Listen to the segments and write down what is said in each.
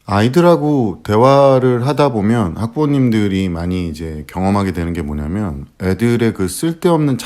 아이들하고 대화를 하다 보면 학부모님들이 많이 이제 경험하게 되는 게 뭐냐면 애들의 그 쓸데없는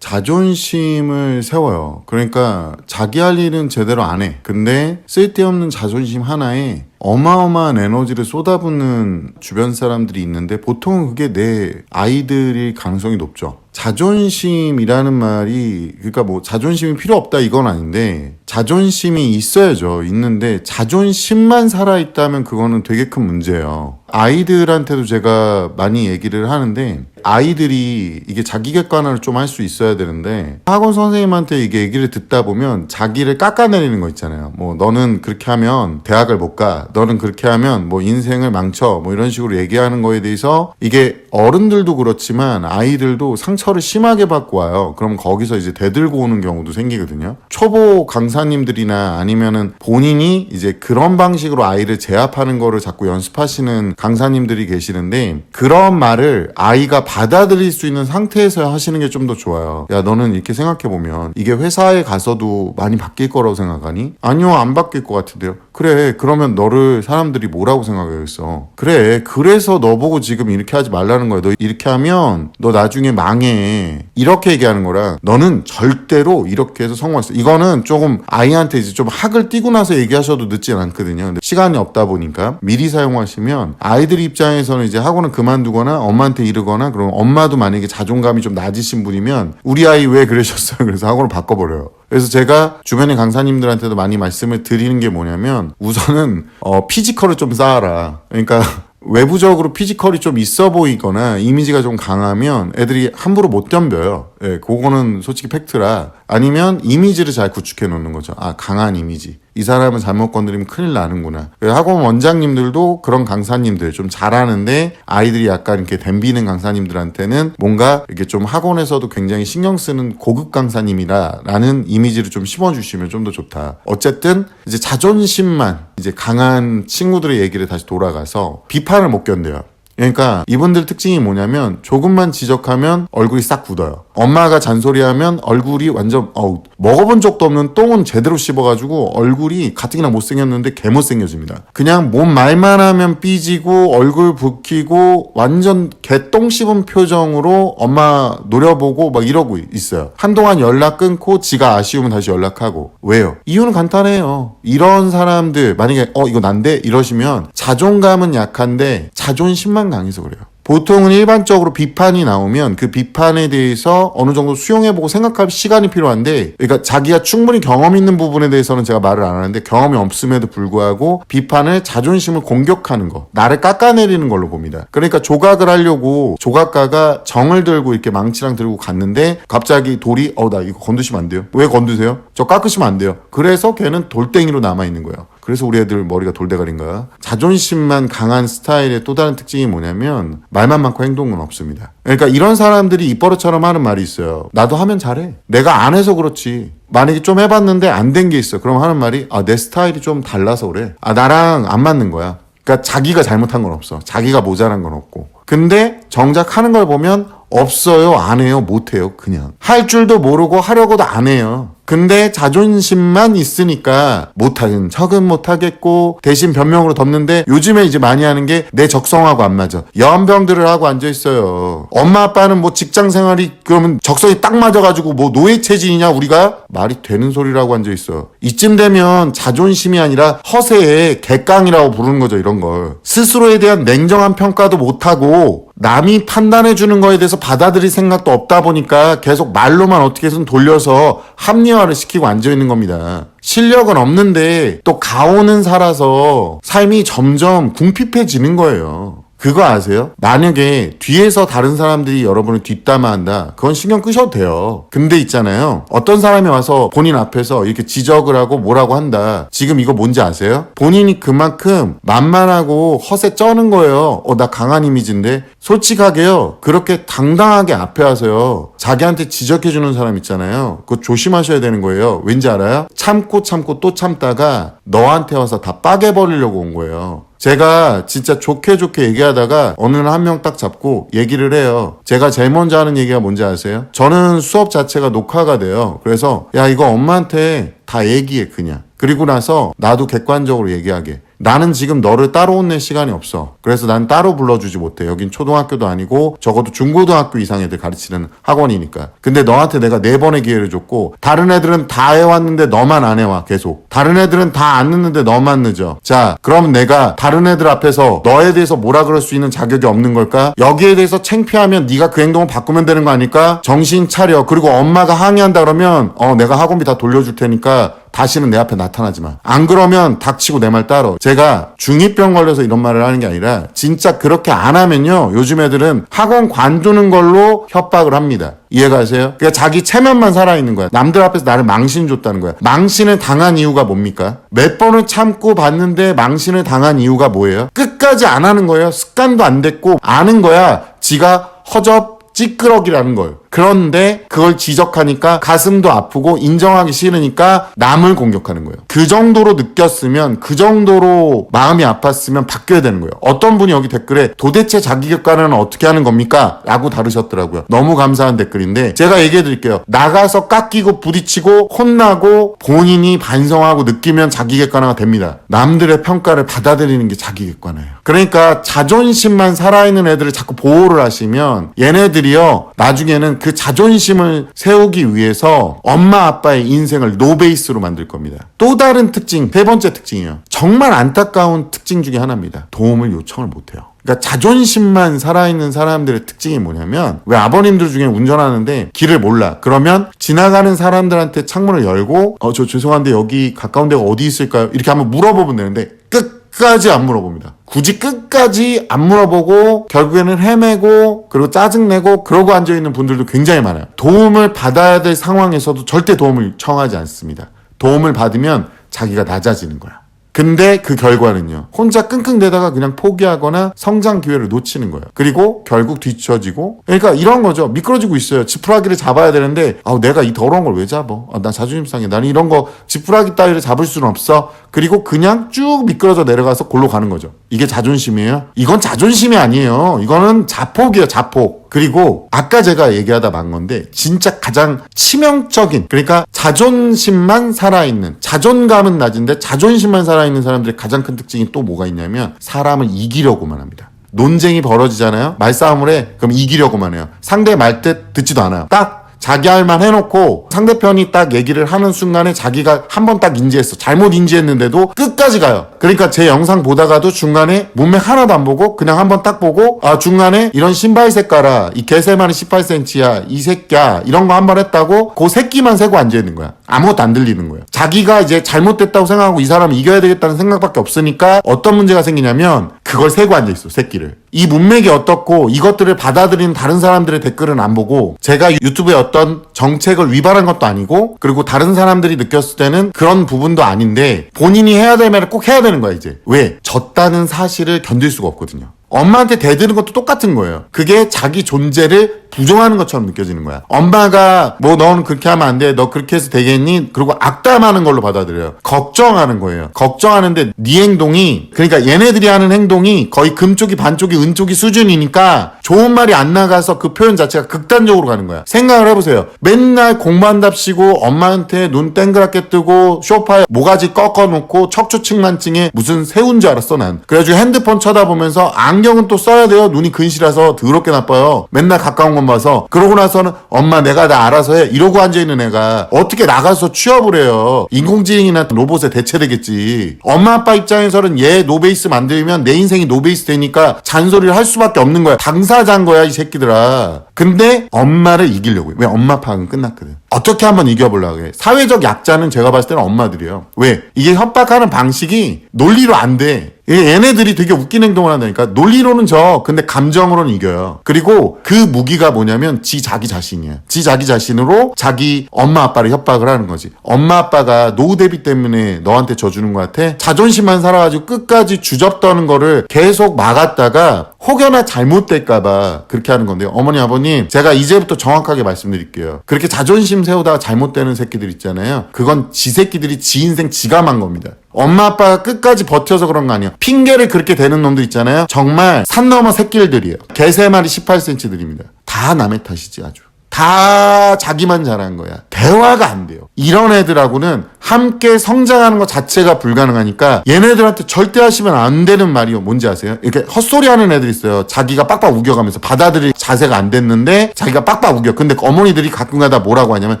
자존심을 세워요. 그러니까 자기 할 일은 제대로 안 해. 근데 쓸데없는 자존심 하나에 어마어마한 에너지를 쏟아붓는 주변 사람들이 있는데 보통은 그게 내 아이들일 가능성이 높죠. 자존심이라는 말이 그러니까 뭐 자존심이 필요 없다 이건 아닌데 자존심이 있어야죠. 있는데 자존심만 살아있다면 그거는 되게 큰 문제예요. 아이들한테도 제가 많이 얘기를 하는데 아이들이 이게 자기 객관화를 좀 할 수 있어야 되는데 학원 선생님한테 이게 얘기를 듣다 보면 자기를 깎아내리는 거 있잖아요. 뭐 너는 그렇게 하면 대학을 못 가. 너는 그렇게 하면 뭐 인생을 망쳐. 뭐 이런 식으로 얘기하는 거에 대해서 이게 어른들도 그렇지만 아이들도 상처를 심하게 받고 와요. 그럼 거기서 이제 대들고 오는 경우도 생기거든요. 초보 강사님들이나 아니면은 본인이 이제 그런 방식으로 아이를 제압하는 거를 자꾸 연습하시는 강사님들이 계시는데 그런 말을 아이가 받아들일 수 있는 상태에서 하시는 게 좀 더 좋아요. 야, 너는 이렇게 생각해보면 이게 회사에 가서도 많이 바뀔 거라고 생각하니? 아니요, 안 바뀔 것 같은데요. 그래, 그러면 너를 사람들이 뭐라고 생각하겠어? 그래, 그래서 너보고 지금 이렇게 하지 말라는 거야. 너 이렇게 하면 너 나중에 망해. 이렇게 얘기하는 거랑 너는 절대로 이렇게 해서 성공했어. 이거는 조금 아이한테 이제 좀 학을 띄고 나서 얘기하셔도 늦진 않거든요. 근데 시간이 없다 보니까 미리 사용하시면 아이들 입장에서는 이제 학원을 그만두거나 엄마한테 이르거나 그럼 엄마도 만약에 자존감이 좀 낮으신 분이면 우리 아이 왜 그러셨어요? 그래서 학원을 바꿔버려요. 그래서 제가 주변의 강사님들한테도 많이 말씀을 드리는 게 뭐냐면 우선은 피지컬을 좀 쌓아라. 그러니까 외부적으로 피지컬이 좀 있어 보이거나 이미지가 좀 강하면 애들이 함부로 못 덤벼요. 예, 그거는 솔직히 팩트라. 아니면 이미지를 잘 구축해 놓는 거죠. 아, 강한 이미지. 이 사람은 잘못 건드리면 큰일 나는구나. 학원 원장님들도 그런 강사님들 좀 잘하는데 아이들이 약간 이렇게 덤비는 강사님들한테는 뭔가 이렇게 좀 학원에서도 굉장히 신경 쓰는 고급 강사님이라는 이미지를 좀 심어주시면 좀 더 좋다. 어쨌든 이제 자존심만 이제 강한 친구들의 얘기를 다시 돌아가서 비판을 못 견뎌요. 그러니까 이분들 특징이 뭐냐면 조금만 지적하면 얼굴이 싹 굳어요. 엄마가 잔소리하면 얼굴이 완전 먹어본 적도 없는 똥은 제대로 씹어가지고 얼굴이 가뜩이나 못생겼는데 개못생겨집니다. 그냥 몸 말만 하면 삐지고 얼굴 붓기고 완전 개똥 씹은 표정으로 엄마 노려보고 막 이러고 있어요. 한동안 연락 끊고 지가 아쉬우면 다시 연락하고. 왜요? 이유는 간단해요. 이런 사람들 만약에 이거 난데 이러시면 자존감은 약한데 자존심만 강해서 그래요. 보통은 일반적으로 비판이 나오면 그 비판에 대해서 어느 정도 수용해보고 생각할 시간이 필요한데 그러니까 자기가 충분히 경험 있는 부분에 대해서는 제가 말을 안 하는데 경험이 없음에도 불구하고 비판을 자존심을 공격하는 거 나를 깎아내리는 걸로 봅니다. 그러니까 조각을 하려고 조각가가 정을 들고 이렇게 망치랑 들고 갔는데 갑자기 돌이 나 이거 건드시면 안 돼요. 왜 건드세요? 저 깎으시면 안 돼요. 그래서 걔는 돌덩이로 남아있는 거예요. 그래서 우리 애들 머리가 돌대가리인가? 자존심만 강한 스타일의 또 다른 특징이 뭐냐면 말만 많고 행동은 없습니다. 그러니까 이런 사람들이 입버릇처럼 하는 말이 있어요. 나도 하면 잘해. 내가 안 해서 그렇지. 만약에 좀 해봤는데 안 된 게 있어. 그럼 하는 말이 내 스타일이 좀 달라서 그래. 나랑 안 맞는 거야. 그러니까 자기가 잘못한 건 없어. 자기가 모자란 건 없고. 근데 정작 하는 걸 보면 없어요, 안 해요, 못 해요. 그냥 할 줄도 모르고 하려고도 안 해요. 근데 자존심만 있으니까 못하는 척은 못하겠고 대신 변명으로 덮는데 요즘에 이제 많이 하는 게 내 적성하고 안 맞아. 연병들을 하고 앉아있어요. 엄마 아빠는 뭐 직장생활이 그러면 적성이 딱 맞아가지고 뭐 노예체질이냐 우리가? 말이 되는 소리라고 앉아있어. 이쯤 되면 자존심이 아니라 허세의 객강이라고 부르는 거죠. 이런 걸 스스로에 대한 냉정한 평가도 못하고 남이 판단해주는 거에 대해서 받아들일 생각도 없다 보니까 계속 말로만 어떻게든 돌려서 합리화를 시키고 앉아있는 겁니다. 실력은 없는데 또 가오는 살아서 삶이 점점 궁핍해지는 거예요. 그거 아세요? 만약에 뒤에서 다른 사람들이 여러분을 뒷담화한다. 그건 신경 끄셔도 돼요. 근데 있잖아요. 어떤 사람이 와서 본인 앞에서 이렇게 지적을 하고 뭐라고 한다. 지금 이거 뭔지 아세요? 본인이 그만큼 만만하고 허세 쩌는 거예요. 나 강한 이미지인데. 솔직하게요. 그렇게 당당하게 앞에 와서요. 자기한테 지적해주는 사람 있잖아요. 그거 조심하셔야 되는 거예요. 왠지 알아요? 참고 또 참다가 너한테 와서 다 빠개버리려고 온 거예요. 제가 진짜 좋게 얘기하다가 어느 날 한 명 딱 잡고 얘기를 해요. 제가 제일 먼저 하는 얘기가 뭔지 아세요? 저는 수업 자체가 녹화가 돼요. 그래서 야 이거 엄마한테 다 얘기해 그냥. 그리고 나서 나도 객관적으로 얘기하게. 나는 지금 너를 따로 혼낼 시간이 없어. 그래서 난 따로 불러주지 못해. 여긴 초등학교도 아니고 적어도 중고등학교 이상 애들 가르치는 학원이니까. 근데 너한테 내가 4번의 기회를 줬고 다른 애들은 다 해왔는데 너만 안 해와. 계속. 다른 애들은 다 안 늦는데 너만 늦어. 자, 그럼 내가 다른 애들 앞에서 너에 대해서 뭐라 그럴 수 있는 자격이 없는 걸까? 여기에 대해서 창피하면 네가 그 행동을 바꾸면 되는 거 아닐까? 정신 차려. 그리고 엄마가 항의한다 그러면 내가 학원비 다 돌려줄 테니까 다시는 내 앞에 나타나지 마. 안 그러면 닥치고 내 말 따라. 제가 중2병 걸려서 이런 말을 하는 게 아니라 진짜 그렇게 안 하면요, 요즘 애들은 학원 관두는 걸로 협박을 합니다. 이해가세요? 그러니까 자기 체면만 살아있는 거야. 남들 앞에서 나를 망신 줬다는 거야. 망신을 당한 이유가 뭡니까? 몇 번을 참고 봤는데 망신을 당한 이유가 뭐예요? 끝까지 안 하는 거예요. 습관도 안 됐고 아는 거야. 지가 허접 찌끄러기라는 걸. 그런데 그걸 지적하니까 가슴도 아프고 인정하기 싫으니까 남을 공격하는 거예요. 그 정도로 느꼈으면, 그 정도로 마음이 아팠으면 바뀌어야 되는 거예요. 어떤 분이 여기 댓글에 도대체 자기 객관화는 어떻게 하는 겁니까? 라고 다루셨더라고요. 너무 감사한 댓글인데 제가 얘기해 드릴게요. 나가서 깎이고 부딪히고 혼나고 본인이 반성하고 느끼면 자기 객관화가 됩니다. 남들의 평가를 받아들이는 게 자기 객관화예요. 그러니까 자존심만 살아있는 애들을 자꾸 보호를 하시면 얘네들이요, 나중에는 그 자존심을 세우기 위해서 엄마 아빠의 인생을 노베이스로 만들 겁니다. 또 다른 특징, 3번째 특징이에요. 정말 안타까운 특징 중에 하나입니다. 도움을 요청을 못해요. 그러니까 자존심만 살아있는 사람들의 특징이 뭐냐면, 왜 아버님들 중에 운전하는데 길을 몰라. 그러면 지나가는 사람들한테 창문을 열고 저 죄송한데 여기 가까운 데가 어디 있을까요? 이렇게 한번 물어보면 되는데 끝까지 안 물어봅니다. 굳이 끝까지 안 물어보고 결국에는 헤매고 그리고 짜증내고 그러고 앉아있는 분들도 굉장히 많아요. 도움을 받아야 될 상황에서도 절대 도움을 청하지 않습니다. 도움을 받으면 자기가 낮아지는 거야. 근데 그 결과는요, 혼자 끙끙대다가 그냥 포기하거나 성장 기회를 놓치는 거예요. 그리고 결국 뒤처지고, 그러니까 이런 거죠. 미끄러지고 있어요. 지푸라기를 잡아야 되는데 내가 이 더러운 걸 왜 잡아? 나 자존심 상해. 나는 이런 거 지푸라기 따위를 잡을 수는 없어. 그리고 그냥 쭉 미끄러져 내려가서 골로 가는 거죠. 이게 자존심이에요? 이건 자존심이 아니에요. 이거는 자폭이에요, 자폭. 그리고 아까 제가 얘기하다 만 건데 진짜 가장 치명적인, 그러니까 자존심만 살아있는, 자존감은 낮은데 자존심만 살아있는 사람들의 가장 큰 특징이 또 뭐가 있냐면 사람을 이기려고만 합니다. 논쟁이 벌어지잖아요. 말싸움을 해. 그럼 이기려고만 해요. 상대 말뜻 듣지도 않아요. 딱 자기 할 말 해놓고 상대편이 딱 얘기를 하는 순간에 자기가 한 번 딱 인지했어. 잘못 인지했는데도 끝까지 가요. 그러니까 제 영상 보다가도 중간에 문맥 하나도 안 보고 그냥 한 번 딱 보고 중간에 이런 신발 색깔아, 이 개새만이 18cm야, 이 새끼야, 이런 거 한 번 했다고 그 새끼만 세고 앉아있는 거야. 아무것도 안 들리는 거야. 자기가 이제 잘못됐다고 생각하고 이 사람을 이겨야 되겠다는 생각밖에 없으니까 어떤 문제가 생기냐면 그걸 세고 앉아있어, 새끼를. 이 문맥이 어떻고 이것들을 받아들이는 다른 사람들의 댓글은 안 보고, 제가 유튜브에 어떤 정책을 위반한 것도 아니고 그리고 다른 사람들이 느꼈을 때는 그런 부분도 아닌데 본인이 해야 될 말을 꼭 해야 되는 거야. 이제 왜? 졌다는 사실을 견딜 수가 없거든요. 엄마한테 대드는 것도 똑같은 거예요. 그게 자기 존재를 부정하는 것처럼 느껴지는 거야. 엄마가 너는 그렇게 하면 안 돼, 너 그렇게 해서 되겠니? 그리고 악담하는 걸로 받아들여요. 걱정하는 거예요. 걱정하는데 네 행동이, 그러니까 얘네들이 하는 행동이 거의 금쪽이 반쪽이 은쪽이 수준이니까 좋은 말이 안 나가서 그 표현 자체가 극단적으로 가는 거야. 생각을 해보세요. 맨날 공부한답시고 엄마한테 눈 땡그랗게 뜨고 소파에 모가지 꺾어놓고 척추측만증에 무슨 새우인 줄 알았어 난. 그래가지고 핸드폰 쳐다보면서 안경은 또 써야 돼요. 눈이 근시라서 더럽게 나빠요. 맨날 가까운 건 봐서. 그러고 나서는 엄마 내가 다 알아서 해 이러고 앉아있는 애가 어떻게 나가서 취업을 해요. 인공지능이나 로봇에 대체되겠지. 엄마 아빠 입장에서는 얘 노베이스 만들면 내 인생이 노베이스 되니까 잔소리를 할 수밖에 없는 거야. 당사자인 거야 이 새끼들아. 근데 엄마를 이기려고 해. 왜? 엄마 파악은 끝났거든. 어떻게 한번 이겨보려고 해. 사회적 약자는 제가 봤을 때는 엄마들이에요. 왜? 이게 협박하는 방식이 논리로 안 돼. 얘네들이 되게 웃긴 행동을 한다니까. 논리로는 져. 근데 감정으로는 이겨요. 그리고 그 무기가 뭐냐면 자기 자신이야. 자기 자신으로 자기 엄마 아빠를 협박을 하는 거지. 엄마 아빠가 노후 대비 때문에 너한테 져주는 것 같아? 자존심만 살아가지고 끝까지 주접떠는 거를 계속 막았다가 혹여나 잘못될까봐 그렇게 하는 건데요. 어머니 아버님, 제가 이제부터 정확하게 말씀드릴게요. 그렇게 자존심 세우다가 잘못되는 새끼들 있잖아요. 그건 지 새끼들이 지 인생 지가 만 겁니다. 엄마 아빠가 끝까지 버텨서 그런 거 아니에요. 핑계를 그렇게 대는 놈들 있잖아요. 정말 산 넘어 새끼들이에요. 개 3마리 18cm들입니다. 다 남의 탓이지 아주. 다 자기만 잘한 거야. 대화가 안 돼요. 이런 애들하고는 함께 성장하는 것 자체가 불가능하니까 얘네들한테 절대 하시면 안 되는 말이 뭔지 아세요? 이렇게 헛소리 하는 애들 있어요. 자기가 빡빡 우겨가면서 받아들일 자세가 안 됐는데 자기가 빡빡 우겨. 근데 어머니들이 가끔가다 뭐라고 하냐면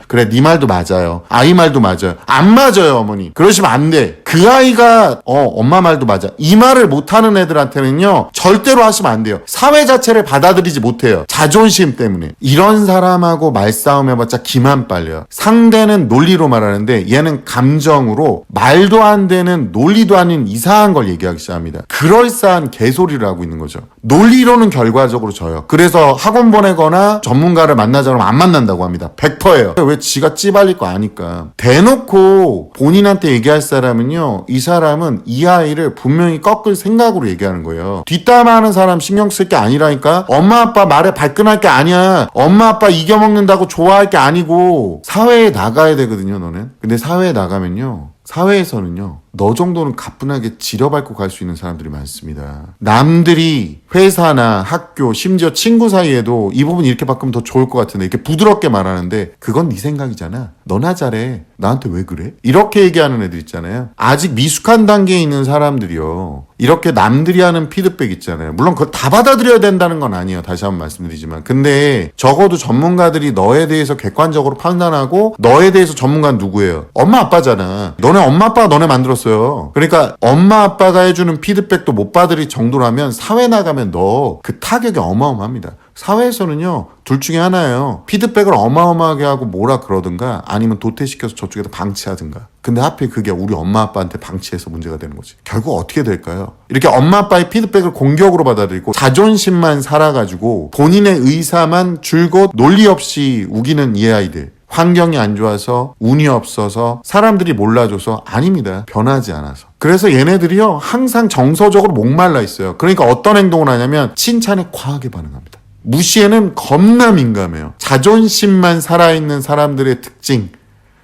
그래 네 말도 맞아요. 아이 말도 맞아요. 안 맞아요 어머니. 그러시면 안 돼. 그 아이가 엄마 말도 맞아. 이 말을 못하는 애들한테는요 절대로 하시면 안 돼요. 사회 자체를 받아들이지 못해요. 자존심 때문에. 이런 사람하고 말싸움 해봤자 기만 빨려요. 상대는 논리로 말하는데 얘는 감정으로 말도 안 되는 논리도 아닌 이상한 걸 얘기하기 시작합니다. 그럴싸한 개소리를 하고 있는 거죠. 논리로는 결과적으로 져요. 그래서 학원 보내거나 전문가를 만나자 그러면 안 만난다고 합니다. 100%예요. 왜 지가 찌발릴 거 아니까. 대놓고 본인한테 얘기할 사람은요 이 사람은 이 아이를 분명히 꺾을 생각으로 얘기하는 거예요. 뒷담화하는 사람 신경 쓸 게 아니라니까. 엄마 아빠 말에 발끈할 게 아니야. 엄마 아빠 이겨먹는다고 좋아할 게 아니고 사회에 나가야 되거든요 너는. 근데 사회에 나가면요 사회에서는요 너 정도는 가뿐하게 지려밟고 갈 수 있는 사람들이 많습니다. 남들이 회사나 학교 심지어 친구 사이에도 이 부분 이렇게 바꾸면 더 좋을 것 같은데 이렇게 부드럽게 말하는데 그건 네 생각이잖아. 너나 잘해. 나한테 왜 그래? 이렇게 얘기하는 애들 있잖아요. 아직 미숙한 단계에 있는 사람들이요 이렇게 남들이 하는 피드백 있잖아요. 물론 그걸 다 받아들여야 된다는 건 아니에요. 다시 한번 말씀드리지만. 근데 적어도 전문가들이 너에 대해서 객관적으로 판단하고 너에 대해서 전문가는 누구예요? 엄마 아빠잖아. 너네 엄마 아빠가 너네 만들었어요. 그러니까 엄마 아빠가 해주는 피드백도 못 받을 정도라면 사회 나가면 너 그 타격이 어마어마합니다. 사회에서는요 둘 중에 하나예요. 피드백을 어마어마하게 하고 뭐라 그러든가 아니면 도태시켜서 저쪽에서 방치하든가. 근데 하필 그게 우리 엄마 아빠한테 방치해서 문제가 되는 거지. 결국 어떻게 될까요? 이렇게 엄마 아빠의 피드백을 공격으로 받아들이고 자존심만 살아가지고 본인의 의사만 줄곧 논리 없이 우기는 이 아이들. 환경이 안 좋아서 운이 없어서 사람들이 몰라줘서 아닙니다. 변하지 않아서. 그래서 얘네들이요 항상 정서적으로 목말라 있어요. 그러니까 어떤 행동을 하냐면 칭찬에 과하게 반응합니다. 무시에는 겁나 민감해요. 자존심만 살아있는 사람들의 특징.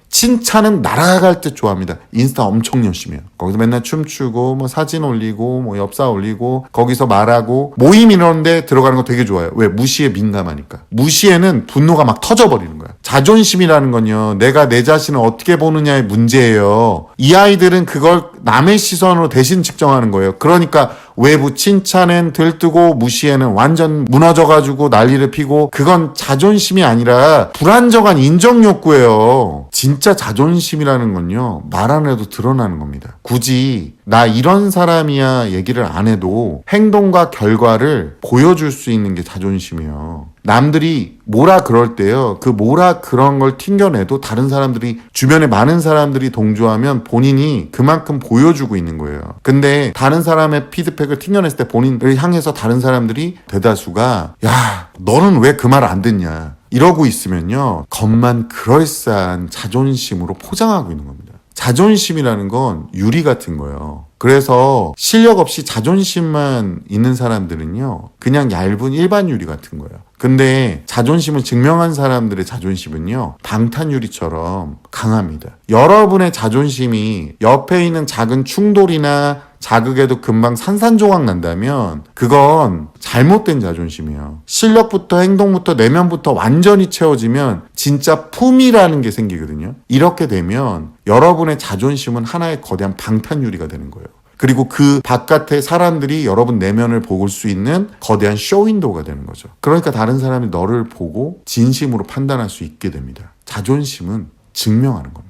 칭찬은 날아갈 듯 좋아합니다. 인스타 엄청 열심히 해요. 거기서 맨날 춤추고 뭐 사진 올리고 뭐 엽사 올리고 거기서 말하고 모임 이런 데 들어가는 거 되게 좋아요. 왜? 무시에 민감하니까. 무시에는 분노가 막 터져버리는 거야. 자존심이라는 건요 내가 내 자신을 어떻게 보느냐의 문제예요. 이 아이들은 그걸 남의 시선으로 대신 측정하는 거예요. 그러니까 외부 칭찬엔 들뜨고 무시에는 완전 무너져가지고 난리를 피고 그건 자존심이 아니라 불안정한 인정욕구예요. 진짜 자존심이라는 건요 말 안 해도 드러나는 겁니다. 굳이 나 이런 사람이야 얘기를 안 해도 행동과 결과를 보여줄 수 있는 게 자존심이에요. 남들이 뭐라 그럴 때요 그 뭐라 그런 걸 튕겨내도 다른 사람들이 주변에 많은 사람들이 동조하면 본인이 그만큼 보여주고 있는 거예요. 근데 다른 사람의 피드백을 튕겨냈을 때 본인을 향해서 다른 사람들이 대다수가 야 너는 왜 그 말 안 듣냐 이러고 있으면요 겉만 그럴싸한 자존심으로 포장하고 있는 겁니다. 자존심이라는 건 유리 같은 거예요. 그래서 실력 없이 자존심만 있는 사람들은요 그냥 얇은 일반 유리 같은 거예요. 근데 자존심을 증명한 사람들의 자존심은요 방탄유리처럼 강합니다. 여러분의 자존심이 옆에 있는 작은 충돌이나 자극에도 금방 산산조각 난다면 그건 잘못된 자존심이에요. 실력부터 행동부터 내면부터 완전히 채워지면 진짜 품이라는 게 생기거든요. 이렇게 되면 여러분의 자존심은 하나의 거대한 방탄유리가 되는 거예요. 그리고 그 바깥의 사람들이 여러분 내면을 볼 수 있는 거대한 쇼윈도우가 되는 거죠. 그러니까 다른 사람이 너를 보고 진심으로 판단할 수 있게 됩니다. 자존심은 증명하는 겁니다.